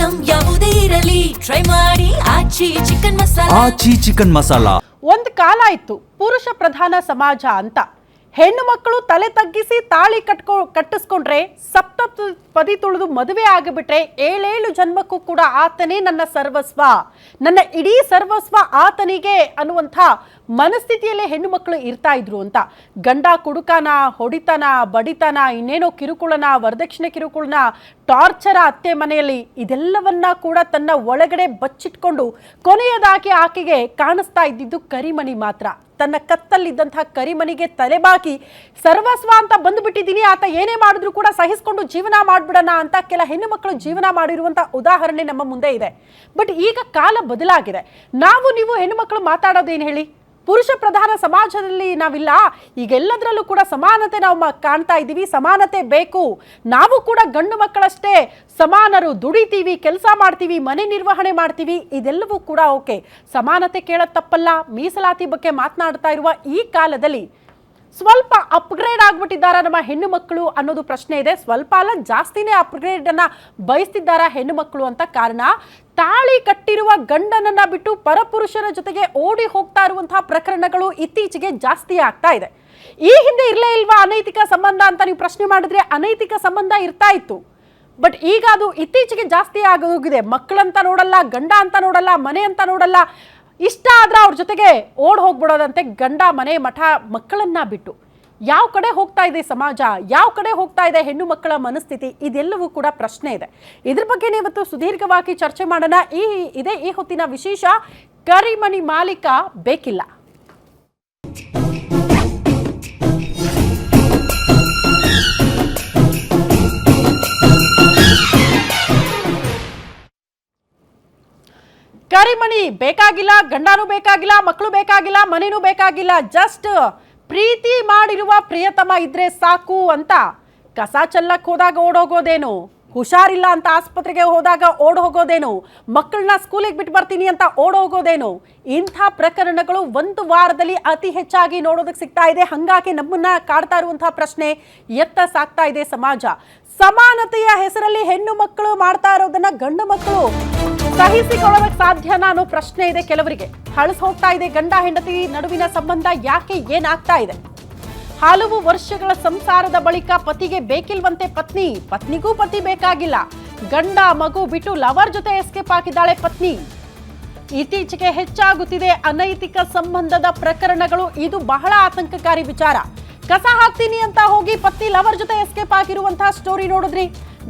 Item ಯಾವುದೇ ಇರಲಿ try ಮಾಡಿ ಆಚಿ ಚಿಕನ್ ಮಸಾಲಾ. ಆಚಿ ಚಿಕನ್ ಮಸಾಲಾ. ಒಂದು ಕಾಲ ಇತ್ತು ಪುರುಷ ಪ್ರಧಾನ ಸಮಾಜ ಅಂತ. ಹೆಣ್ಣು ಮಕ್ಕಳು ತಲೆ ತಗ್ಗಿಸಿ ತಾಳಿ ಕಟ್ಟಿಸ್ಕೊಂಡ್ರೆ ಸಪ್ತಪದಿ ತುಳಿದು ಮದುವೆ ಆಗಿಬಿಟ್ರೆ 7 ಜನ್ಮಕ್ಕೂ ಕೂಡ ಆತನೇ ನನ್ನ ಸರ್ವಸ್ವ, ನನ್ನ ಇಡೀ ಸರ್ವಸ್ವ ಆತನಿಗೆ ಅನ್ನುವಂಥ ಮನಸ್ಥಿತಿಯಲ್ಲೇ ಹೆಣ್ಣು ಮಕ್ಕಳು ಇರ್ತಾ ಇದ್ರು ಅಂತ. ಗಂಡ ಕುಡುಕನ, ಹೊಡಿತನ, ಬಡಿತನ, ಇನ್ನೇನೋ ಕಿರುಕುಳನ, ವರದಕ್ಷಿಣೆ ಕಿರುಕುಳನ, ಟಾರ್ಚರ ಅತ್ತೆ ಮನೆಯಲ್ಲಿ ಇದೆಲ್ಲವನ್ನ ಕೂಡ ತನ್ನ ಒಳಗಡೆ ಬಚ್ಚಿಟ್ಕೊಂಡು ಕೊನೆಯದಾಗಿ ಆಕೆಗೆ ಕಾಣಿಸ್ತಾ ಇದ್ದಿದ್ದು ಕರಿಮಣಿ ಮಾತ್ರ. ತನ್ನ ಕತ್ತಲ್ಲಿದ್ದಂತಹ ಕರಿಮಣಿಗೆ ತಲೆಬಾಕಿ ಸರ್ವಸ್ವ ಅಂತ ಬಂದುಬಿಟ್ಟಿದ್ದೀನಿ, ಆತ ಏನೇ ಮಾಡಿದ್ರು ಕೂಡ ಸಹಿಸ್ಕೊಂಡು ಜೀವನ ಮಾಡ್ಬಿಡೋಣ ಅಂತ ಕೆಲ ಹೆಣ್ಣು ಮಕ್ಕಳು ಜೀವನ ಮಾಡಿರುವಂಥ ಉದಾಹರಣೆ ನಮ್ಮ ಮುಂದೆ ಇದೆ. ಬಟ್ ಈಗ ಕಾಲ ಬದಲಾಗಿದೆ. ನೀವು ಹೆಣ್ಣು ಮಕ್ಕಳು ಮಾತಾಡೋದೇನು ಹೇಳಿ? ಪುರುಷ ಪ್ರಧಾನ ಸಮಾಜದಲ್ಲಿ ನಾವಿಲ್ಲ. ಈಗೆಲ್ಲದರಲ್ಲೂ ಕೂಡ ಸಮಾನತೆ ನಾವು ಕಾಣ್ತಾ ಇದ್ದೀವಿ. ಸಮಾನತೆ ಬೇಕು. ನಾವು ಕೂಡ ಗಂಡು ಮಕ್ಕಳಷ್ಟೇ ಸಮಾನರು, ದುಡಿತೀವಿ, ಕೆಲಸ ಮಾಡ್ತೀವಿ, ಮನೆ ನಿರ್ವಹಣೆ ಮಾಡ್ತೀವಿ, ಇದೆಲ್ಲವೂ ಕೂಡ ಓಕೆ. ಸಮಾನತೆ ಕೇಳೋದು ತಪ್ಪಲ್ಲ. ಮೀಸಲಾತಿ ಬಗ್ಗೆ ಮಾತನಾಡ್ತಾ ಇರುವ ಈ ಕಾಲದಲ್ಲಿ ಸ್ವಲ್ಪ ಅಪ್ಗ್ರೇಡ್ ಆಗ್ಬಿಟ್ಟಿದ್ದಾರಾ ನಮ್ಮ ಹೆಣ್ಣು ಮಕ್ಕಳು ಅನ್ನೋದು ಪ್ರಶ್ನೆ ಇದೆ. ಸ್ವಲ್ಪ ಅಲ್ಲ, ಜಾಸ್ತಿನೇ ಅಪ್ಗ್ರೇಡ್ ಅನ್ನ ಬಯಸ್ತಿದ್ದಾರಾ ಹೆಣ್ಣು ಮಕ್ಕಳು ಅಂತ. ಕಾರಣ, ತಾಳಿ ಕಟ್ಟಿರುವ ಗಂಡನನ್ನ ಬಿಟ್ಟು ಪರಪುರುಷರ ಜೊತೆಗೆ ಓಡಿ ಹೋಗ್ತಾ ಇರುವಂತಹ ಪ್ರಕರಣಗಳು ಇತ್ತೀಚೆಗೆ ಜಾಸ್ತಿ ಆಗ್ತಾ ಇದೆ. ಈ ಹಿಂದೆ ಇರಲೇ ಇಲ್ವಾ ಅನೈತಿಕ ಸಂಬಂಧ ಅಂತ ನೀವು ಪ್ರಶ್ನೆ ಮಾಡಿದ್ರೆ ಅನೈತಿಕ ಸಂಬಂಧ ಇರ್ತಾ ಇತ್ತು. ಬಟ್ ಈಗ ಅದು ಇತ್ತೀಚೆಗೆ ಜಾಸ್ತಿ ಆಗೋಗಿದೆ. ಮಕ್ಕಳಂತ ನೋಡಲ್ಲ, ಗಂಡ ಅಂತ ನೋಡಲ್ಲ, ಮನೆ ಅಂತ ನೋಡಲ್ಲ. ಇಷ್ಟ ಆದ್ರೆ ಅವ್ರ ಜೊತೆಗೆ ಓಡ್ ಹೋಗ್ಬಿಡೋದಂತೆ. ಗಂಡ, ಮನೆ, ಮಠ, ಮಕ್ಕಳನ್ನ ಬಿಟ್ಟು ಯಾವ ಕಡೆ ಹೋಗ್ತಾ ಇದೆ ಸಮಾಜ, ಯಾವ ಕಡೆ ಹೋಗ್ತಾ ಇದೆ ಹೆಣ್ಣು ಮಕ್ಕಳ ಮನಸ್ಥಿತಿ, ಇದೆಲ್ಲವೂ ಕೂಡ ಪ್ರಶ್ನೆ ಇದೆ. ಇದ್ರ ಬಗ್ಗೆ ಇವತ್ತು ಸುದೀರ್ಘವಾಗಿ ಚರ್ಚೆ ಮಾಡೋಣ. ಇದೇ ಈ ಹೊತ್ತಿನ ವಿಶೇಷ. ಕರಿಮಣಿ ಮಾಲೀಕ ಬೇಕಿಲ್ಲ. ಕರಿಮಣಿ ಬೇಕಾಗಿಲ್ಲ, ಗಂಡನೂ ಬೇಕಾಗಿಲ್ಲ, ಮಕ್ಕಳು ಬೇಕಾಗಿಲ್ಲ, ಮನೆನೂ ಬೇಕಾಗಿಲ್ಲ. ಜಸ್ಟ್ ಪ್ರೀತಿ ಮಾಡಿರುವ ಪ್ರಿಯತಮ ಇದ್ರೆ ಸಾಕು ಅಂತ ಕಸ ಚೆಲ್ಲಕ್ಕೆ ಹೋದಾಗ ಓಡೋಗೋದೇನು, ಹುಷಾರಿಲ್ಲ ಅಂತ ಆಸ್ಪತ್ರೆಗೆ ಹೋದಾಗ ಓಡ್ ಹೋಗೋದೇನು, ಮಕ್ಕಳನ್ನ ಸ್ಕೂಲಿಗೆ ಬಿಟ್ಟು ಬರ್ತೀನಿ ಅಂತ ಓಡೋಗೋದೇನು, ಇಂಥ ಪ್ರಕರಣಗಳು ಒಂದು ವಾರದಲ್ಲಿ ಅತಿ ಹೆಚ್ಚಾಗಿ ನೋಡೋದಕ್ಕೆ ಸಿಗ್ತಾ ಇದೆ. ಹಾಗಾಗಿ ನಮ್ಮನ್ನ ಕಾಡ್ತಾ ಇರುವಂತಹ ಪ್ರಶ್ನೆ ಎತ್ತ ಸಾಕ್ತಾ ಇದೆ ಸಮಾಜ. ಸಮಾನತೆಯ ಹೆಸರಲ್ಲಿ ಹೆಣ್ಣು ಮಕ್ಕಳು ಮಾಡ್ತಾ ಇರೋದನ್ನ ಗಂಡು ಮಕ್ಕಳು ಸಹಿಸಿಕೊಳ್ಳೋದಕ್ಕೆ ಸಾಧ್ಯನಾ ಅನ್ನೋ ಪ್ರಶ್ನೆ ಇದೆ ಕೆಲವರಿಗೆ. ಹಳಸ್ ಹೋಗ್ತಾ ಇದೆ ಗಂಡ ಹೆಂಡತಿ ನಡುವಿನ ಸಂಬಂಧ. ಯಾಕೆ, ಏನಾಗ್ತಾ ಇದೆ? ಹಲವು ವರ್ಷಗಳ ಸಂಸಾರದ ಬಳಿಕ ಪತಿಗೆ ಬೇಕಿಲ್ವಂತೆ ಪತ್ನಿ, ಪತ್ನಿಗೂ ಪತಿ ಬೇಕಾಗಿಲ್ಲ. ಗಂಡ ಮಗು ಬಿಟ್ಟು ಲವರ್ ಜೊತೆ ಎಸ್ಕೇಪ್ ಆಗಿದ್ದಾಳೆ ಪತ್ನಿ. ಇತ್ತೀಚೆಗೆ ಹೆಚ್ಚಾಗುತ್ತಿದೆ ಅನೈತಿಕ ಸಂಬಂಧದ ಪ್ರಕರಣಗಳು. ಇದು ಬಹಳ ಆತಂಕಕಾರಿ ವಿಚಾರ. ಕಸ ಹಾಕ್ತೀನಿ ಅಂತ ಹೋಗಿ ಪತ್ನಿ ಲವರ್ ಜೊತೆ ಎಸ್ಕೇಪ್ ಆಗಿರುವಂತಹ ಸ್ಟೋರಿ ನೋಡಿದ್ರಿ.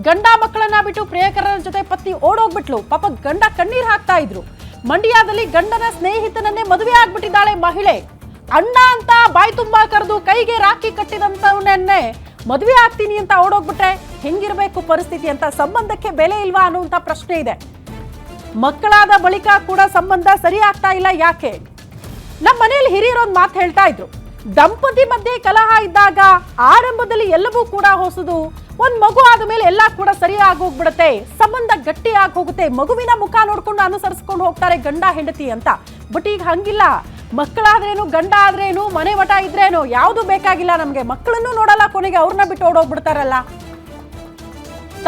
ಗಂಡ ಮಕ್ಕಳನ್ನ ಬಿಟ್ಟು ಪ್ರಿಯಕರನ ಜೊತೆ ಪತ್ನಿ ಓಡೋಗ್ಬಿಟ್ಲು. ಪಾಪ ಗಂಡ ಕಣ್ಣೀರ್ ಹಾಕ್ತಾ ಇದ್ರು. ಮಂಡ್ಯದಲ್ಲಿ ಗಂಡನ ಸ್ನೇಹಿತನನ್ನೇ ಮದುವೆ ಆಗ್ಬಿಟ್ಟಿದ್ದಾಳೆ ಮಹಿಳೆ. ಅಣ್ಣ ಅಂತ ಬಾಯಿ ತುಂಬಾ ಕರೆದು ಕೈಗೆ ರಾಖಿ ಕಟ್ಟಿದಂತವನ್ನೇ ಮದುವೆ ಆಗ್ತೀನಿ ಅಂತ ಓಡೋಗ್ಬಿಟ್ರೆ ಹೆಂಗಿರ್ಬೇಕು ಪರಿಸ್ಥಿತಿ ಅಂತ. ಸಂಬಂಧಕ್ಕೆ ಬೆಲೆ ಇಲ್ವಾ ಅನ್ನುವಂತ ಪ್ರಶ್ನೆ ಇದೆ. ಮಕ್ಕಳಾದ ಬಳಿಕ ಕೂಡ ಸಂಬಂಧ ಸರಿ ಆಗ್ತಾ ಇಲ್ಲ. ಯಾಕೆ? ನಮ್ಮ ಮನೆಯಲ್ಲಿ ಹಿರಿಯರೊಂದು ಮಾತು ಹೇಳ್ತಾ ಇದ್ರು. ದಂಪತಿ ಮಧ್ಯೆ ಕಲಹ ಇದ್ದಾಗ ಆರಂಭದಲ್ಲಿ ಎಲ್ಲವೂ ಕೂಡ ಹೊಸದು, ಒಂದ್ ಮಗು ಆದ ಮೇಲೆ ಎಲ್ಲ ಕೂಡ ಸರಿಯಾಗಿ ಹೋಗ್ಬಿಡುತ್ತೆ, ಸಂಬಂಧ ಗಟ್ಟಿ ಆಗಿ ಹೋಗುತ್ತೆ, ಮಗುವಿನ ಮುಖ ನೋಡ್ಕೊಂಡು ಅನುಸರಿಸ್ಕೊಂಡು ಹೋಗ್ತಾರೆ ಗಂಡ ಹೆಂಡತಿ ಅಂತ. ಬಟ್ ಈಗ ಹಂಗಿಲ್ಲ. ಮಕ್ಕಳಾದ್ರೇನು, ಗಂಡ ಆದ್ರೇನು, ಮನೆ ಮಠ ಇದ್ರೇನು, ಯಾವುದು ಬೇಕಾಗಿಲ್ಲ ನಮ್ಗೆ. ಮಕ್ಕಳನ್ನು ನೋಡಲ್ಲ, ಕೊನೆಗೆ ಅವ್ರನ್ನ ಬಿಟ್ಟು ಓಡೋಗ್ಬಿಡ್ತಾರಲ್ಲ.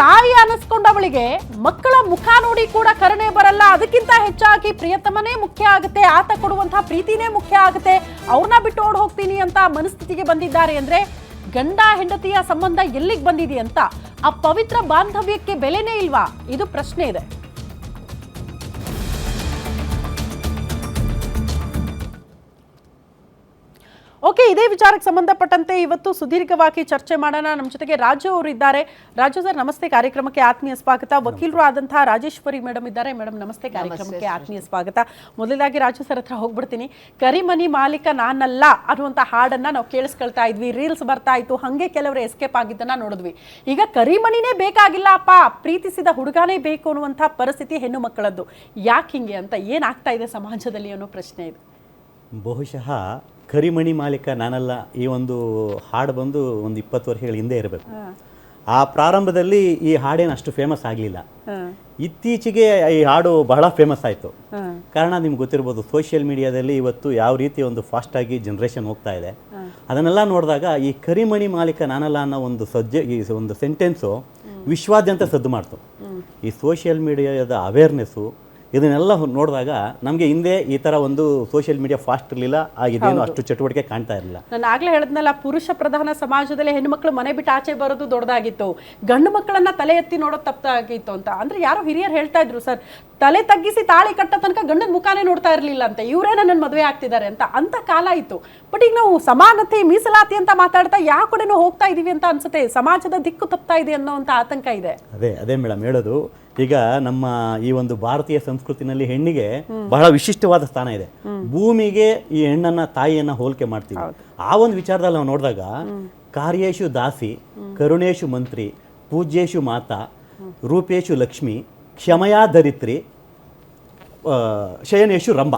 ತಾಯಿ ಅನಿಸ್ಕೊಂಡವಳಿಗೆ ಮಕ್ಕಳ ಮುಖ ನೋಡಿ ಕೂಡ ಕರುಣೆ ಬರಲ್ಲ. ಅದಕ್ಕಿಂತ ಹೆಚ್ಚಾಗಿ ಪ್ರಿಯತಮನೇ ಮುಖ್ಯ ಆಗುತ್ತೆ, ಆತ ಕೊಡುವಂತಹ ಪ್ರೀತಿನೇ ಮುಖ್ಯ ಆಗುತ್ತೆ. ಅವ್ರನ್ನ ಬಿಟ್ಟು ಓಡ್ ಹೋಗ್ತೀನಿ ಅಂತ ಮನಸ್ಥಿತಿಗೆ ಬಂದಿದ್ದಾರೆ ಅಂದ್ರೆ ಗಂಡ ಹೆಂಡತಿಯ ಸಂಬಂಧ ಎಲ್ಲಿಗೆ ಬಂದಿದೆ ಅಂತ. ಆ ಪವಿತ್ರ ಬಾಂಧವ್ಯಕ್ಕೆ ಬೆಲೆನೇ ಇಲ್ವಾ? ಇದು ಪ್ರಶ್ನೆ ಇದೆ. ಓಕೆ, ಇದೇ ವಿಚಾರಕ್ಕೆ ಸಂಬಂಧಪಟ್ಟಂತೆ ಇವತ್ತು ಸುದೀರ್ಘವಾಗಿ ಚರ್ಚೆ ಮಾಡೋಣ. ನಮ್ಮ ಜೊತೆಗೆ ರಾಜು ಅವರು ಇದ್ದಾರೆ. ರಾಜು ಸರ್ ನಮಸ್ತೆ, ಕಾರ್ಯಕ್ರಮಕ್ಕೆ ಆತ್ಮೀಯ ಸ್ವಾಗತ. ವಕೀಲರು ಆದಂತಹ ರಾಜೇಶ್ವರಿ ಮೇಡಮ್ ಇದ್ದಾರೆ. ಮೇಡಮ್ ನಮಸ್ತೆ, ಕಾರ್ಯಕ್ರಮಕ್ಕೆ ಆತ್ಮೀಯ ಸ್ವಾಗತ. ಮೊದಲಾಗಿ ರಾಜು ಸರ್ ಹತ್ರ ಹೋಗ್ಬಿಡ್ತೀನಿ. ಕರಿಮಣಿ ಮಾಲೀಕ ನಾನಲ್ಲ ಅನ್ನುವಂಥ ಹಾಡನ್ನ ನಾವು ಕೇಳಿಸ್ಕೊಳ್ತಾ ಇದ್ವಿ, ರೀಲ್ಸ್ ಬರ್ತಾ ಇತ್ತು, ಹಂಗೆ ಕೆಲವರು ಎಸ್ಕೇಪ್ ಆಗಿದ್ದನ್ನ ನೋಡಿದ್ವಿ. ಈಗ ಕರಿಮಣಿನೇ ಬೇಕಾಗಿಲ್ಲಪ್ಪ, ಪ್ರೀತಿಸಿದ ಹುಡುಗನೇ ಬೇಕು ಅನ್ನುವಂಥ ಪರಿಸ್ಥಿತಿ ಹೆಣ್ಣು ಮಕ್ಕಳದ್ದು. ಯಾಕೆ ಹಿಂಗೆ ಅಂತ, ಏನಾಗ್ತಾ ಇದೆ ಸಮಾಜದಲ್ಲಿ ಅನ್ನೋ ಪ್ರಶ್ನೆ ಇದೆ. ಬಹುಶಃ ಕರಿಮಣಿ ಮಾಲೀಕ ನಾನಲ್ಲ ಈ ಒಂದು ಹಾಡು ಬಂದು ಒಂದು 20 ವರ್ಷಗಳ ಹಿಂದೆ ಇರಬೇಕು. ಆ ಪ್ರಾರಂಭದಲ್ಲಿ ಈ ಹಾಡೇನು ಅಷ್ಟು ಫೇಮಸ್ ಆಗಲಿಲ್ಲ. ಇತ್ತೀಚೆಗೆ ಈ ಹಾಡು ಬಹಳ ಫೇಮಸ್ ಆಯಿತು. ಕಾರಣ ನಿಮ್ಗೆ ಗೊತ್ತಿರ್ಬೋದು, ಸೋಷಿಯಲ್ ಮೀಡಿಯಾದಲ್ಲಿ ಇವತ್ತು ಯಾವ ರೀತಿ ಒಂದು ಫಾಸ್ಟಾಗಿ ಜನ್ರೇಷನ್ ಹೋಗ್ತಾ ಇದೆ. ಅದನ್ನೆಲ್ಲ ನೋಡಿದಾಗ ಈ ಕರಿಮಣಿ ಮಾಲೀಕ ನಾನಲ್ಲ ಅನ್ನೋ ಒಂದು ಈ ಒಂದು ಸೆಂಟೆನ್ಸು ವಿಶ್ವಾದ್ಯಂತ ಸದ್ದು ಮಾಡ್ತು. ಈ ಸೋಷಿಯಲ್ ಮೀಡಿಯಾದ ಅವೇರ್ನೆಸ್ಸು ಇದನ್ನೆಲ್ಲ ನೋಡಿದಾಗ ನಮಗೆ ಹಿಂದೆ ಈ ಥರ ಒಂದು ಸೋಷಿಯಲ್ ಮೀಡಿಯಾ ಫಾಸ್ಟ್ ಇರಲಿಲ್ಲ, ಇದೇನು ಅಷ್ಟು ಚಟುವಟಿಕೆ ಕಾಣ್ತಾ ಇರಲಿಲ್ಲ. ನಾನು ಆಗಲೇ ಹೇಳಿದ್ನಲ್ಲ, ಪುರುಷ ಪ್ರಧಾನ ಸಮಾಜದಲ್ಲಿ ಹೆಣ್ಣುಮಕ್ಳು ಮನೆ ಬಿಟ್ಟು ಆಚೆ ಬರೋದು ದೊಡ್ಡದಾಗಿತ್ತು, ಗಂಡು ಮಕ್ಕಳನ್ನ ತಲೆ ಎತ್ತಿ ನೋಡೋದು ತಪ್ಪಾಗಿತ್ತು ಅಂತ. ಅಂದ್ರೆ ಯಾರೋ ಹಿರಿಯರು ಹೇಳ್ತಾ ಇದ್ರು, ಸರ್ ತಲೆ ತಗ್ಗಿಸಿ ತಾಳಿ ಕಟ್ಟ ತನಕ ಗಂಡನ ಮುಖಾನೇ ನೋಡ್ತಾ ಇರಲಿಲ್ಲ ಅಂತ, ಇವರೇ ನನ್ನ ಮದುವೆ ಆಗ್ತಿದ್ದಾರೆ ಅಂತ ಕಾಲ ಇತ್ತು. ಬಟ್ ಈಗ ನಾವು ಸಮಾನತೆ ಮೀಸಲಾತಿ ಅಂತ ಮಾತಾಡ್ತಾ ಯಾವ ಕಡೆನೂ ಹೋಗ್ತಾ ಇದೀವಿ ಅಂತ ಅನ್ಸುತ್ತೆ. ಸಮಾಜದ ದಿಕ್ಕು ತಪ್ತಾ ಇದೆ ಅನ್ನೋಂಥ ಆತಂಕ ಇದೆ. ಅದೇ ಮೇಡಮ್ ಹೇಳೋದು. ಈಗ ನಮ್ಮ ಈ ಒಂದು ಭಾರತೀಯ ಸಂಸ್ಕೃತಿನಲ್ಲಿ ಹೆಣ್ಣಿಗೆ ಬಹಳ ವಿಶಿಷ್ಟವಾದ ಸ್ಥಾನ ಇದೆ. ಭೂಮಿಗೆ ಈ ಹೆಣ್ಣನ್ನ ತಾಯಿಯನ್ನ ಹೋಲಿಕೆ ಮಾಡ್ತೀವಿ. ಆ ಒಂದು ವಿಚಾರದಲ್ಲಿ ನಾವು ನೋಡಿದಾಗ ಕಾರ್ಯೇಶು ದಾಸಿ, ಕರುಣೇಶು ಮಂತ್ರಿ, ಪೂಜ್ಯೇಶು ಮಾತಾ, ರೂಪೇಶು ಲಕ್ಷ್ಮಿ, ಕ್ಷಮಯಾ ಧರಿತ್ರಿ, ಶಯನೇಶು ರಂಭ,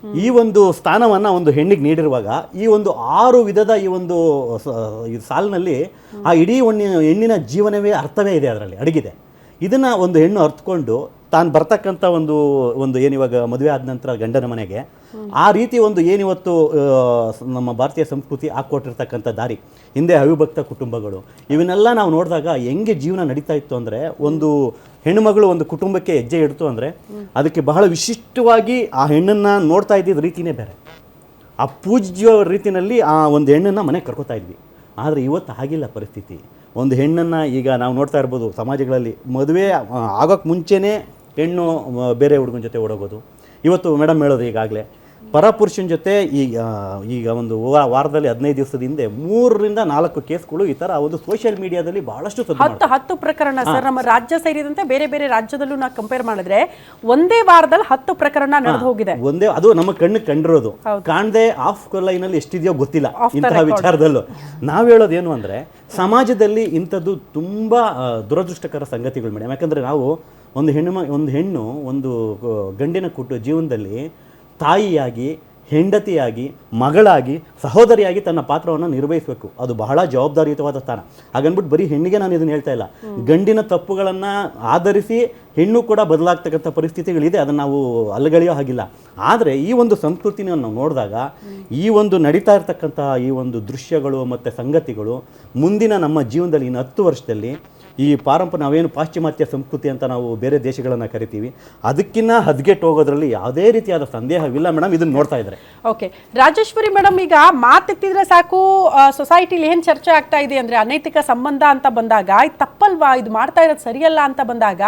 ಈ ಒಂದು ಸ್ಥಾನವನ್ನು ಒಂದು ಹೆಣ್ಣಿಗೆ ನೀಡಿರುವಾಗ ಈ ಒಂದು 6 ವಿಧದ ಈ ಒಂದು ಸಾಲಿನಲ್ಲಿ ಆ ಇಡೀ ಹೆಣ್ಣಿನ ಜೀವನವೇ ಅರ್ಥವೇ ಇದೆ, ಅದರಲ್ಲಿ ಅಡಗಿದೆ. ಇದನ್ನು ಒಂದು ಹೆಣ್ಣು ಅರ್ಥಕೊಂಡು ತಾನು ಬರ್ತಕ್ಕಂಥ ಒಂದು ಏನಿವಾಗ ಮದುವೆ ಆದ ನಂತರ ಗಂಡನ ಮನೆಗೆ ಆ ರೀತಿ ಒಂದು ಏನಿವತ್ತು ನಮ್ಮ ಭಾರತೀಯ ಸಂಸ್ಕೃತಿ ಹಾಕ್ಕೊಟ್ಟಿರ್ತಕ್ಕಂಥ ದಾರಿ, ಹಿಂದೆ ಅವಿಭಕ್ತ ಕುಟುಂಬಗಳು, ಇವನ್ನೆಲ್ಲ ನಾವು ನೋಡಿದಾಗ ಹೆಂಗೆ ಜೀವನ ನಡೀತಾ ಇತ್ತು ಅಂದರೆ, ಒಂದು ಹೆಣ್ಣುಮಗಳು ಒಂದು ಕುಟುಂಬಕ್ಕೆ ಹೆಜ್ಜೆ ಇಡ್ತು ಅಂದರೆ ಅದಕ್ಕೆ ಬಹಳ ವಿಶಿಷ್ಟವಾಗಿ ಆ ಹೆಣ್ಣನ್ನು ನೋಡ್ತಾ ಇದ್ದಿದ್ದ ರೀತಿಯೇ ಬೇರೆ. ಆ ಪೂಜ್ಯ ರೀತಿಯಲ್ಲಿ ಆ ಒಂದು ಹೆಣ್ಣನ್ನು ಮನೆಗೆ ಕರ್ಕೋತಾ ಇದ್ವಿ. ಆದರೆ ಇವತ್ತು ಆಗಿಲ್ಲ ಪರಿಸ್ಥಿತಿ. ಒಂದು ಹೆಣ್ಣನ್ನು ಈಗ ನಾವು ನೋಡ್ತಾ ಇರ್ಬೋದು ಸಮಾಜಗಳಲ್ಲಿ, ಮದುವೆ ಆಗೋಕ್ಕೆ ಮುಂಚೆನೇ ಹೆಣ್ಣು ಬೇರೆ ಹುಡುಗನ ಜೊತೆ ಓಡೋಗೋದು. ಇವತ್ತು ಮೇಡಮ್ ಹೇಳೋದು ಈಗಾಗಲೇ ಪರಪುರುಷನ ಜೊತೆ ಈಗ ಒಂದು ವಾರದಲ್ಲಿ 15 ದಿವಸದ ಹಿಂದೆ 3 ರಿಂದ 4 ಕೇಸ್ಗಳು ಈ ಥರ ಒಂದು ಸೋಷಿಯಲ್ ಮೀಡಿಯಾದಲ್ಲಿ ಬಹಳಷ್ಟು 10 ಪ್ರಕರಣ ಸರ್. ನಮ್ಮ ರಾಜ್ಯ ಸೇರಿದಂತೆ ಬೇರೆ ಬೇರೆ ರಾಜ್ಯದಲ್ಲೂ ನಾವು ಕಂಪೇರ್ ಮಾಡಿದ್ರೆ ಒಂದೇ ವಾರದಲ್ಲಿ 10 ಪ್ರಕರಣ ನಡೆದು ಹೋಗಿದೆ. ಅದು ನಮ್ಮ ಕಣ್ಣಿಗೆ ಕಂಡಿರೋದು, ಕಾಣದೆ ಆಫ್ ಲೈನಲ್ಲಿ ಎಷ್ಟಿದೆಯೋ ಗೊತ್ತಿಲ್ಲ ಇಂತಹ ವಿಚಾರದಲ್ಲೂ. ನಾವು ಹೇಳೋದೇನು ಅಂದರೆ, ಸಮಾಜದಲ್ಲಿ ಇಂಥದ್ದು ತುಂಬ ದುರದೃಷ್ಟಕರ ಸಂಗತಿಗಳು ಮೇಡಮ್. ಯಾಕಂದರೆ ನಾವು ಒಂದು ಹೆಣ್ಣು ಒಂದು ಗಂಡಿನ ಜೀವನದಲ್ಲಿ ತಾಯಿಯಾಗಿ, ಹೆಂಡತಿಯಾಗಿ, ಮಗಳಾಗಿ, ಸಹೋದರಿಯಾಗಿ ತನ್ನ ಪಾತ್ರವನ್ನು ನಿರ್ವಹಿಸಬೇಕು. ಅದು ಬಹಳ ಜವಾಬ್ದಾರಿಯುತವಾದ ಸ್ಥಾನ. ಹಾಗನ್ಬಿಟ್ಟು ಬರೀ ಹೆಣ್ಣಿಗೆ ನಾನು ಇದನ್ನು ಹೇಳ್ತಾ ಇಲ್ಲ, ಗಂಡಿನ ತಪ್ಪುಗಳನ್ನು ಆಧರಿಸಿ ಹೆಣ್ಣು ಕೂಡ ಬದಲಾಗ್ತಕ್ಕಂಥ ಪರಿಸ್ಥಿತಿಗಳಿದೆ, ಅದನ್ನು ನಾವು ಅಲ್ಲಗಳೆಯೋ ಹಾಗಿಲ್ಲ. ಆದರೆ ಈ ಒಂದು ಸಂಸ್ಕೃತಿನ ನಾವು ನೋಡಿದಾಗ ಈ ಒಂದು ನಡೀತಾ ಇರ್ತಕ್ಕಂಥ ಈ ಒಂದು ದೃಶ್ಯಗಳು ಮತ್ತು ಸಂಗತಿಗಳು ಮುಂದಿನ ನಮ್ಮ ಜೀವನದಲ್ಲಿ ಇನ್ನು 10 ವರ್ಷದಲ್ಲಿ ಈ ನಾವೇನು ಪಾಶ್ಚಿಮಾತ್ಯ ಸಂಸ್ಕೃತಿ ಅಂತ ನಾವು ಬೇರೆ ದೇಶಗಳನ್ನು ಕರಿತೀವಿ, ಅದಕ್ಕಿಂತ ಹದ್ಗೆಟ್ಟು ಹೋಗೋದ್ರಲ್ಲಿ ಯಾವುದೇ ರೀತಿಯಾದ ಸಂದೇಹವಿಲ್ಲ ಮೇಡಮ್. ಇದನ್ನು ನೋಡ್ತಾ ಇದ್ದಾರೆ. ಓಕೆ ರಾಜೇಶ್ವರಿ ಮೇಡಮ್, ಈಗ ಮಾತೆತ್ತಿದ್ರೆ ಸಾಕು ಸೊಸೈಟಿಲಿ ಏನು ಚರ್ಚೆ ಆಗ್ತಾ ಇದೆ ಅಂದರೆ, ಅನೈತಿಕ ಸಂಬಂಧ ಅಂತ ಬಂದಾಗ ಇದು ತಪ್ಪಲ್ವಾ, ಇದು ಮಾಡ್ತಾ ಇರೋದು ಸರಿಯಲ್ಲ ಅಂತ ಬಂದಾಗ,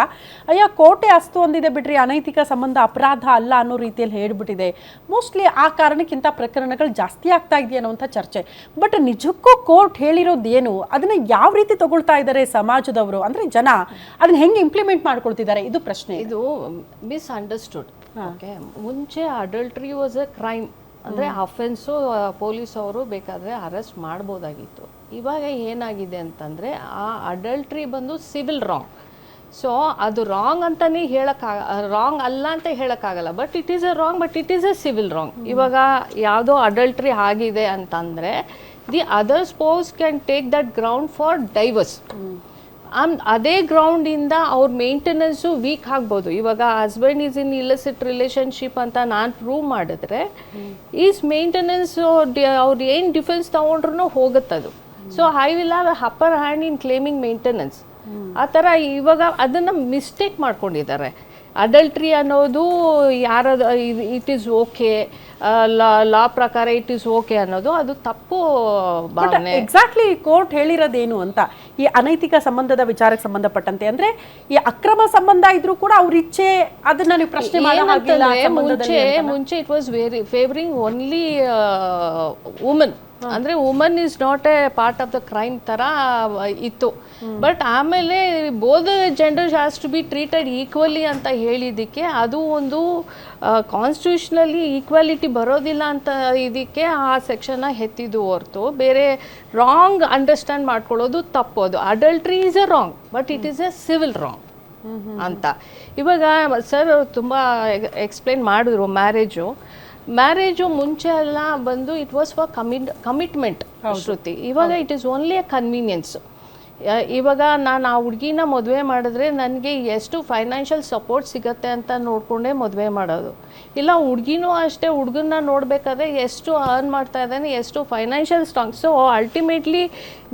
ಅಯ್ಯ ಕೋಟೆ ಅಸ್ತು ಒಂದಿದೆ ಬಿಡ್ರಿ, ಅನೈತಿಕ ಸಂಬಂಧ ಅಪರಾಧ ಅಲ್ಲ ಅನ್ನೋ ರೀತಿಯಲ್ಲಿ ಹೇಳ್ಬಿಟ್ಟಿದೆ. ಮೋಸ್ಟ್ಲಿ ಆ ಕಾರಣಕ್ಕಿಂತ ಪ್ರಕರಣಗಳು ಜಾಸ್ತಿ ಆಗ್ತಾ ಇದೆಯಾ ಅನ್ನೋಂಥ ಚರ್ಚೆ. ಬಟ್ ನಿಜಕ್ಕೂ ಕೋರ್ಟ್ ಹೇಳಿರೋದು ಏನು, ಅದನ್ನ ಯಾವ ರೀತಿ ತಗೊಳ್ತಾ ಇದ್ದಾರೆ ಸಮಾಜದವರು, ಅಂದ್ರೆ ಜನ ಅದನ್ನ ಹೆಂಗೆ ಇಂಪ್ಲಿಮೆಂಟ್ ಮಾಡ್ಕೊಳ್ತಿದ್ದಾರೆ, ಇದು ಪ್ರಶ್ನೆ. ಇದು ಮಿಸ್ಅಂಡರ್ಸ್ಟುಡ್. ಓಕೆ, ಮುಂಚೆ ಅಡಲ್ಟ್ರಿ ವಾಸ್ ಅ ಕ್ರೈಮ್, ಅಂದರೆ ಅಫೆನ್ಸು ಪೊಲೀಸ್ ಅವರು ಬೇಕಾದರೆ ಅರೆಸ್ಟ್ ಮಾಡ್ಬೋದಾಗಿತ್ತು. ಇವಾಗ ಏನಾಗಿದೆ ಅಂತಂದರೆ, ಆ ಅಡಲ್ಟ್ರಿ ಬಂದು ಸಿವಿಲ್ ರಾಂಗ್. ಸೊ ಅದು ರಾಂಗ್ ಅಂತಲೇ ರಾಂಗ್ ಅಲ್ಲ ಅಂತ ಹೇಳೋಕ್ಕಾಗಲ್ಲ. But it is a wrong, but it is a civil wrong. ಇವಾಗ ಯಾವುದೋ ಅಡಲ್ಟ್ರಿ ಆಗಿದೆ ಅಂತಂದರೆ the other spouse can take that ground for divorce. ಅದೇ ಗ್ರೌಂಡಿಂದ ಅವ್ರ ಮೇಂಟೆನೆನ್ಸು ವೀಕ್ ಆಗ್ಬೋದು. ಇವಾಗ husband is in illicit relationship ಅಂತ ನಾನು ಪ್ರೂವ್ ಮಾಡಿದ್ರೆ ಈಸ್ ಮೇಂಟೆನೆನ್ಸ್ ಅವ್ರು ಏನು ಡಿಫೆನ್ಸ್ ತೊಗೊಂಡ್ರೂ ಹೋಗುತ್ತದು. So I will have a upper hand in claiming maintenance. ಆ ಥರ ಇವಾಗ ಅದನ್ನು ಮಿಸ್ಟೇಕ್ ಮಾಡ್ಕೊಂಡಿದ್ದಾರೆ. ಅಡಲ್ಟ್ರಿ ಅನ್ನೋದು ಯಾರದ ಇಟ್ ಈಸ್ ಓಕೆ, ಲಾ ಪ್ರಕಾರ ಇಟ್ ಈಸ್ ಓಕೆ ಅನ್ನೋದು ಅದು ತಪ್ಪು ಭಾವನೆ. ಎಕ್ಸಾಕ್ಟ್ಲಿ ಕೋರ್ಟ್ ಹೇಳಿರೋದೇನು ಅಂತ, ಈ ಅನೈತಿಕ ಸಂಬಂಧದ ವಿಚಾರಕ್ಕೆ ಸಂಬಂಧಪಟ್ಟಂತೆ, ಅಂದ್ರೆ ಈ ಅಕ್ರಮ ಸಂಬಂಧ ಇದ್ರೂ ಕೂಡ ಅವ್ರ ಇಚ್ಛೆ ಅದನ್ನ ನೀವು ಪ್ರಶ್ನೆ ಮಾಡಲಾಗಿಲ್ಲ. ಮುಂಚೆ it was very favouring only woman, ಅಂದರೆ woman is not a part of the crime ಥರ ಇತ್ತು. ಬಟ್ ಆಮೇಲೆ both gender has to be treated equally ಅಂತ ಹೇಳಿದ್ದಕ್ಕೆ ಅದು ಒಂದು ಕಾನ್ಸ್ಟಿಟ್ಯೂಷನಲ್ಲಿ ಈಕ್ವಾಲಿಟಿ ಬರೋದಿಲ್ಲ ಅಂತ ಇದಕ್ಕೆ ಆ ಸೆಕ್ಷನ್ನ ಎತ್ತಿದ್ದು ಹೊರತು ಬೇರೆ ರಾಂಗ್ ಅಂಡರ್ಸ್ಟ್ಯಾಂಡ್ ಮಾಡ್ಕೊಳ್ಳೋದು ತಪ್ಪು. ಅದು adultery is a wrong, but it is A civil wrong ಅಂತ. ಇವಾಗ ಸರ್ ತುಂಬ ಎಕ್ಸ್ಪ್ಲೇನ್ ಮಾಡಿದ್ರು ಮ್ಯಾರೇಜು ಮುಂಚೆ ಎಲ್ಲ ಬಂದು ಇಟ್ ವಾಸ್ ಫಾರ್ ಕಮಿಟ್ಮೆಂಟ್ ಶ್ರುತಿ. ಇವಾಗ it is only A convenience. ಇವಾಗ ನಾನು ಆ ಹುಡುಗಿನ ಮದುವೆ ಮಾಡಿದ್ರೆ ನನಗೆ ಎಷ್ಟು ಫೈನಾನ್ಷಿಯಲ್ ಸಪೋರ್ಟ್ ಸಿಗುತ್ತೆ ಅಂತ ನೋಡಿಕೊಂಡೇ ಮದುವೆ ಮಾಡೋದು. ಇಲ್ಲ ಹುಡುಗಿನೂ ಅಷ್ಟೇ, ಹುಡುಗನ್ನ ನೋಡಬೇಕಾದ್ರೆ ಎಷ್ಟು ಅರ್ನ್ ಮಾಡ್ತಾ ಇದ್ದಾನೆ, ಎಷ್ಟು financial strong. So ultimately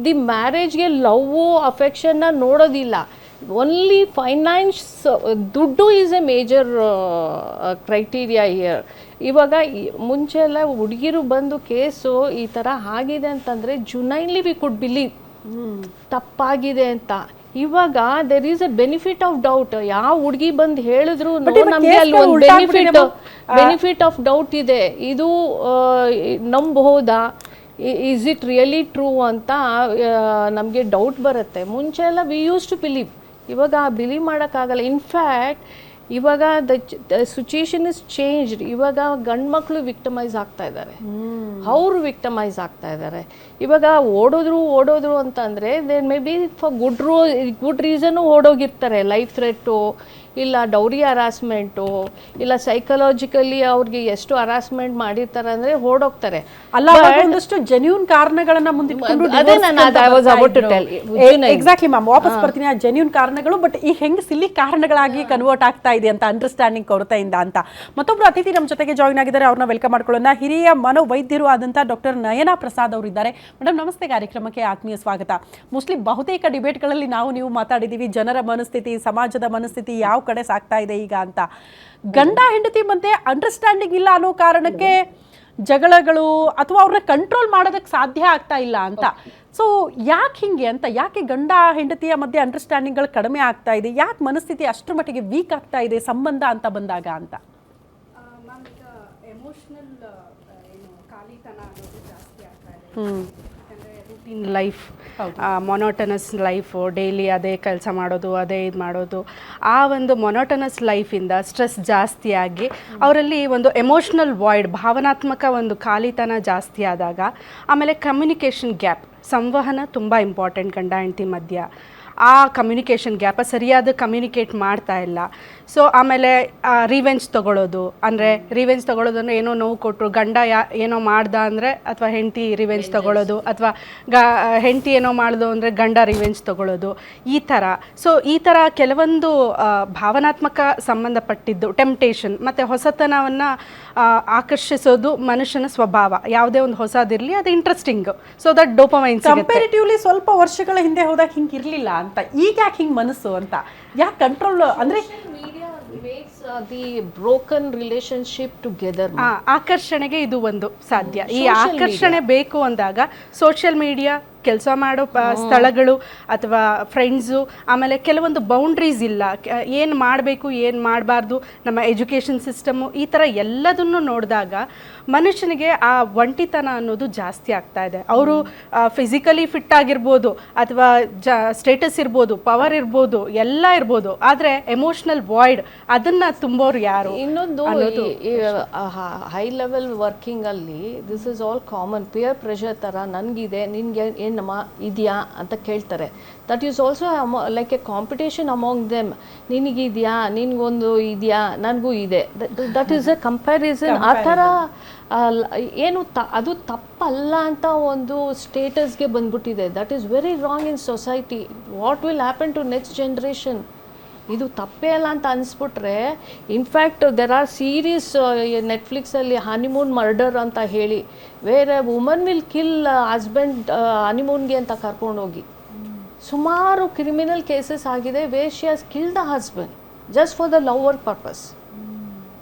the ಮ್ಯಾರೇಜ್ಗೆ ಲವ್ವು ಅಫೆಕ್ಷನ್ನ ನೋಡೋದಿಲ್ಲ, ಓನ್ಲಿ ಫೈನಾನ್ಸ್, ದುಡ್ಡು is a major criteria year. ಇವಾಗ ಮುಂಚೆ ಎಲ್ಲ ಹುಡುಗಿರು ಬಂದು ಕೇಸು ಈ ಥರ ಆಗಿದೆ ಅಂತಂದರೆ ಜುನೈನ್ಲಿ ವಿ ಕುಡ್ ಬಿಲೀವ್ ತಪ್ಪಾಗಿದೆ ಅಂತ. ಇವಾಗ there is a benefit of doubt. ಯಾವ ಹುಡುಗಿ ಬಂದು ಹೇಳಿದ್ರು ನಮಗೆ ಅಲ್ಲಿ ಒಂದು ಬೆನಿಫಿಟ್ ಆಫ್ ಡೌಟ್ ಇದೆ, ಇದು ನಂಬಬಹುದಾ, ಈಸ್ ಇಟ್ ರಿಯಲಿ ಟ್ರೂ ಅಂತ ನಮಗೆ ಡೌಟ್ ಬರುತ್ತೆ. ಮುಂಚೆ ಎಲ್ಲ ವಿ ಯೂಸ್ ಟು ಬಿಲೀವ್, ಇವಾಗ ಬಿಲೀವ್ ಮಾಡೋಕ್ಕಾಗಲ್ಲ. ಇನ್ಫ್ಯಾಕ್ಟ್ ಇವಾಗ ದ ಸಿಚುಯೇಷನ್ ಇಸ್ ಚೇಂಜ್ಡ್. ಇವಾಗ ಗಂಡು ಮಕ್ಕಳು ವಿಕ್ಟಮೈಸ್ ಆಗ್ತಾ ಇದ್ದಾರೆ, ಅವರು ವಿಕ್ಟಮೈಸ್ ಆಗ್ತಾ ಇದ್ದಾರೆ. ಇವಾಗ ಓಡೋದ್ರು ಅಂತಂದರೆ there may be for good reason ಓಡೋಗಿರ್ತಾರೆ. ಲೈಫ್ ಥ್ರೆಟ್ಟು, ಇಲ್ಲ ಡೌರಿ ಹರಾಸ್ಮೆಂಟು, ಇಲ್ಲ ಸೈಕಲಾಜಿಕಲಿ ಅವ್ರಿಗೆ ಎಷ್ಟು ಹರಾಸ್ಮೆಂಟ್ ಮಾಡಿರ್ತಾರೆ ಅಂದರೆ ಓಡೋಗ್ತಾರೆ. ಅಲ್ಲ, ಒಂದಷ್ಟು ಜೆನ್ಯೂನ್ ಕಾರಣಗಳನ್ನ ಮುಂದಿಟ್ಕೊಂಡು ಅದೇ ನಾನು ಎಕ್ಸಾಕ್ಟ್ಲಿ ಮ್ಯಾಮ್ ವಾಪಸ್ ಬರ್ತೀನಿ ಆ ಜೆನ್ಯೂನ್ ಕಾರಣಗಳು. ಬಟ್ ಈ ಹೆಂಗೆ ಸಿಲ್ಲಿ ಕಾರಣಗಳಾಗಿ ಕನ್ವರ್ಟ್ ಆಗ್ತಾ ಇದೆ ಅಂತ ಅಂಡರ್ಸ್ಟ್ಯಾಂಡಿಂಗ್ ಕೊರತೆಯಿಂದ ಅಂತ. ಮತ್ತೊಬ್ರು ಅತಿಥಿ ನಮ್ಮ ಜೊತೆಗೆ ಜಾಯಿನ್ ಆಗಿದ್ದಾರೆ, ಅವ್ರನ್ನ ವೆಲ್ಕಮ್ ಮಾಡ್ಕೊಳ್ಳೋಣ. ಹಿರಿಯ ಮನೋವೈದ್ಯರು ಆದಂಥ ಡಾಕ್ಟರ್ ನಯನಾ ಪ್ರಸಾದ್ ಅವರಿದ್ದಾರೆ. ಮೇಡಮ್ ನಮಸ್ತೆ, ಕಾರ್ಯಕ್ರಮಕ್ಕೆ ಆತ್ಮೀಯ ಸ್ವಾಗತ. ಮೋಸ್ಟ್ಲಿ ಬಹುತೇಕ ಡಿಬೇಟ್ಗಳಲ್ಲಿ ನೀವು ಮಾತಾಡಿದ್ದೀವಿ, ಜನರ ಮನಸ್ಥಿತಿ, ಸಮಾಜದ ಮನಸ್ಥಿತಿ ಯಾವ ಕಡೆ ಸಾಕ್ತಾ ಇದೆ ಈಗ ಅಂತ. ಗಂಡ ಹೆಂಡತಿ ಮಧ್ಯೆ ಅಂಡರ್ಸ್ಟ್ಯಾಂಡಿಂಗ್ ಇಲ್ಲ ಅನ್ನೋ ಕಾರಣಕ್ಕೆ ಜಗಳಗಳು ಅಥವಾ ಅವ್ರನ್ನ ಕಂಟ್ರೋಲ್ ಮಾಡೋದಕ್ಕೆ ಸಾಧ್ಯ ಆಗ್ತಾ ಇಲ್ಲ ಅಂತ. ಸೊ ಯಾಕೆ ಹಿಂಗೆ ಅಂತ, ಯಾಕೆ ಗಂಡ ಹೆಂಡತಿಯ ಮಧ್ಯೆ ಅಂಡರ್ಸ್ಟ್ಯಾಂಡಿಂಗ್ಗಳು ಕಡಿಮೆ ಆಗ್ತಾ ಇದೆ, ಯಾಕೆ ಮನಸ್ಥಿತಿ ಅಷ್ಟರ ಮಟ್ಟಿಗೆ ವೀಕ್ ಆಗ್ತಾ ಇದೆ ಸಂಬಂಧ ಅಂತ ಬಂದಾಗ ಅಂತ? ಮ್ಯಾಮ್, ಈಗ ಎಮೋಷ್ನಲ್ ಖಾಲಿತನ ಅನ್ನೋದು ಜಾಸ್ತಿ ಆಗ್ತಾ ಇದೆ. ಯಾಕಂದರೆ routine life, monotonous life, daily ಅದೇ ಕೆಲಸ ಮಾಡೋದು, ಅದೇ ಇದು ಮಾಡೋದು, ಆ ಒಂದು ಮೊನೋಟನಸ್ ಲೈಫಿಂದ ಸ್ಟ್ರೆಸ್ ಜಾಸ್ತಿಯಾಗಿ ಅವರಲ್ಲಿ ಒಂದು ಎಮೋಷ್ನಲ್ ವಾಯ್ಡ್, ಭಾವನಾತ್ಮಕ ಒಂದು ಖಾಲಿತನ ಜಾಸ್ತಿ ಆದಾಗ, ಆಮೇಲೆ ಕಮ್ಯುನಿಕೇಷನ್ ಗ್ಯಾಪ್, ಸಂವಹನ ತುಂಬ ಇಂಪಾರ್ಟೆಂಟ್ ಗಂಡ ಹೆಂಡತಿ ಮಧ್ಯ. ಆ ಕಮ್ಯುನಿಕೇಷನ್ ಗ್ಯಾಪ ಸರಿಯಾದ ಕಮ್ಯುನಿಕೇಟ್ ಮಾಡ್ತಾ ಇಲ್ಲ. ಸೊ ಆಮೇಲೆ ರಿವೆಂಜ್ ತೊಗೊಳ್ಳೋದು, ಅಂದರೆ ರಿವೆಂಜ್ ತೊಗೊಳ್ಳೋದಂದ್ರೆ ಏನೋ ನೋವು ಕೊಟ್ಟರು ಗಂಡ ಏನೋ ಮಾಡ್ದ ಅಂದರೆ ಅಥವಾ ಹೆಂಡತಿ ರಿವೆಂಜ್ ತೊಗೊಳ್ಳೋದು, ಅಥವಾ ಹೆಂಡತಿ ಏನೋ ಮಾಡ್ದು ಅಂದರೆ ಗಂಡ ರಿವೆಂಜ್ ತೊಗೊಳ್ಳೋದು, ಈ ಥರ. ಸೊ ಈ ಥರ ಕೆಲವೊಂದು ಭಾವನಾತ್ಮಕ ಸಂಬಂಧಪಟ್ಟಿದ್ದು ಟೆಂಪ್ಟೇಷನ್ ಮತ್ತು ಹೊಸತನವನ್ನು ಆಕರ್ಷಿಸೋದು ಮನುಷ್ಯನ ಸ್ವಭಾವ. ಯಾವುದೇ ಒಂದು ಹೊಸದಿರಲಿ ಅದು interesting, so that dopamine. Comparatively ಸ್ವಲ್ಪ ವರ್ಷಗಳ ಹಿಂದೆ ಹೋದಾಗ ಹಿಂಗೆ ಇರಲಿಲ್ಲ ಅಂತ, ಈಗ ಯಾಕೆ ಹಿಂಗೆ ಮನಸ್ಸು ಅಂತ, ಯಾಕೆ ಕಂಟ್ರೋಲ್ ಅಂದರೆ makes the broken relationship together. ಆಕರ್ಷಣೆಗೆ ಇದು ಒಂದು ಸಾಧ್ಯ. ಈ ಆಕರ್ಷಣೆ ಬೇಕು ಅಂದಾಗ ಸೋಷಿಯಲ್ ಮೀಡಿಯಾ, ಕೆಲಸ ಮಾಡೋ ಸ್ಥಳಗಳು ಅಥವಾ ಫ್ರೆಂಡ್ಸು, ಆಮೇಲೆ ಕೆಲವೊಂದು ಬೌಂಡ್ರೀಸ್ ಇಲ್ಲ, ಏನು ಮಾಡಬೇಕು ಏನು ಮಾಡಬಾರ್ದು, ನಮ್ಮ ಎಜುಕೇಷನ್ ಸಿಸ್ಟಮು, ಈ ಥರ ಎಲ್ಲದನ್ನು ನೋಡಿದಾಗ ಮನುಷ್ಯನಿಗೆ ಆ ಒಂಟಿತನ ಅನ್ನೋದು ಜಾಸ್ತಿ ಆಗ್ತಾ ಇದೆ. ಅವರು ಫಿಸಿಕಲಿ ಫಿಟ್ ಆಗಿರ್ಬೋದು, ಅಥವಾ ಸ್ಟೇಟಸ್ ಇರ್ಬೋದು, ಪವರ್ ಇರ್ಬೋದು, ಎಲ್ಲ ಇರ್ಬೋದು, ಆದರೆ ಎಮೋಷ್ನಲ್ ವಾಯ್ಡ್ ಅದನ್ನು ತುಂಬೋರು ಯಾರು? ಇನ್ನೊಂದು ಹೈ ಲೆವೆಲ್ ವರ್ಕಿಂಗಲ್ಲಿ this is all common. Peer pressure ಥರ ನನಗಿದೆ, ನಿನಗೆ ಏನಮ್ಮ ಇದೆಯಾ ಅಂತ ಕೇಳ್ತಾರೆ. That is also like a competition among them. ನಿನಗಿದೆಯಾ, ನಿನಗೊಂದು ಇದೆಯಾ, ನನಗೂ ಇದೆ, ದಟ್ ಈಸ್ ಎ ಕಂಪ್ಯಾರಿಸನ್. ಆ ಥರ ಏನು ಅದು ತಪ್ಪಲ್ಲ ಅಂತ ಒಂದು ಸ್ಟೇಟಸ್ಗೆ ಬಂದ್ಬಿಟ್ಟಿದೆ. That is very wrong in society. What will happen to next generation? ಇದು ತಪ್ಪೇ ಅಲ್ಲ ಅಂತ ಅನಿಸ್ಬಿಟ್ರೆ, ಇನ್ಫ್ಯಾಕ್ಟ್ ದೆರ್ ಆರ್ ಸೀರೀಸ್ ನೆಟ್ಫ್ಲಿಕ್ಸಲ್ಲಿ ಹನಿಮೂನ್ ಮರ್ಡರ್ ಅಂತ ಹೇಳಿ, where woman will kill husband ಹನಿಮೂನ್ಗೆ ಅಂತ ಕರ್ಕೊಂಡೋಗಿ. ಸುಮಾರು ಕ್ರಿಮಿನಲ್ ಕೇಸಸ್ ಆಗಿದೆ where she has kill the husband just for the lover purpose.